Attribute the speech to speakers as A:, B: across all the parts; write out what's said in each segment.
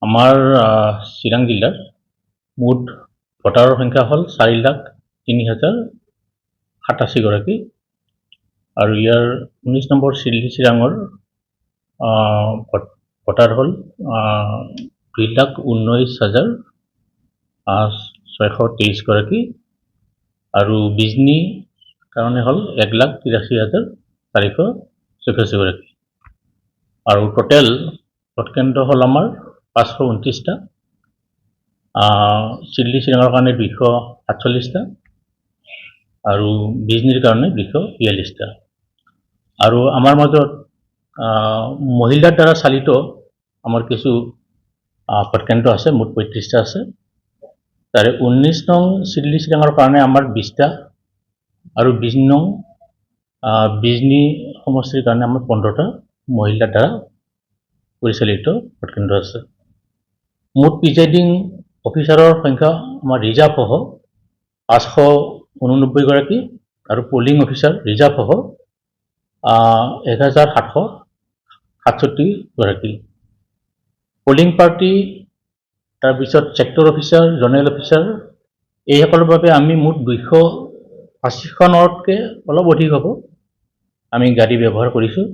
A: আমাৰ চিৰাং জিলাৰ মুঠ ভোটাৰৰ সংখ্যা হ'ল 4,03,087 গৰাকী আৰু ইয়াৰ 19 নম্বৰ চিৰাঙৰ ভোটাৰ হ'ল 2,19,623 গৰাকী আৰু বিজনী কাৰণে হ'ল 1,83,484 গৰাকী আৰু টোটেল ভোট কেন্দ্ৰ হ'ল আমাৰ 529টা, চিৰাঙৰ কাৰণে 247টা আৰু বিজনীৰ কাৰণে 242টা আৰু আমাৰ মাজত মহিলাৰ দ্বাৰা চালিত আমাৰ কিছু ভোট কেন্দ্ৰ আছে, মুঠ 35টা আছে। তাৰে 19 নং চিৰাঙৰ কাৰণে আমাৰ 20টা আৰু 20 নং বিজনী সমষ্টিৰ কাৰণে আমাৰ 15টা মহিলাৰ দ্বাৰা পৰিচালিত ভোট কেন্দ্ৰ আছে। মুঠ প্ৰিজাইডিং অফিচাৰৰ সংখ্যা আমাৰ ৰিজাৰ্ভ সহ 589 গৰাকী আৰু পলিং অফিচাৰ ৰিজাৰ্ভ সহ 1,767 গৰাকী। পলিং পাৰ্টি, তাৰপিছত ছেক্টৰ অফিচাৰ, জোনেল অফিচাৰ এইসকলৰ বাবে আমি মুঠ 280খনতকৈ অলপ অধিক হ'ব আমি গাড়ী ব্যৱহাৰ কৰিছোঁ।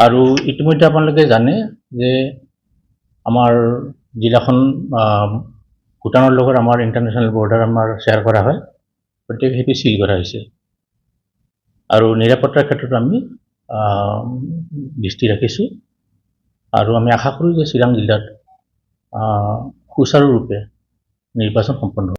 A: আৰু ইতিমধ্যে আপোনালোকে জানে যে আমাৰ জিলাখন ভূটানৰ লগত আমাৰ ইণ্টাৰনেশ্যনেল বৰ্ডাৰ আমাৰ শ্বেয়াৰ কৰা হয়, গতিকে সেইটো চিল কৰা হৈছে আৰু নিৰাপত্তাৰ ক্ষেত্ৰত আমি দৃষ্টি ৰাখিছোঁ আৰু আমি আশা কৰোঁ যে চিৰাং জিলাত সুচাৰুৰূপে নিৰ্বাচন সম্পন্ন হ'ব।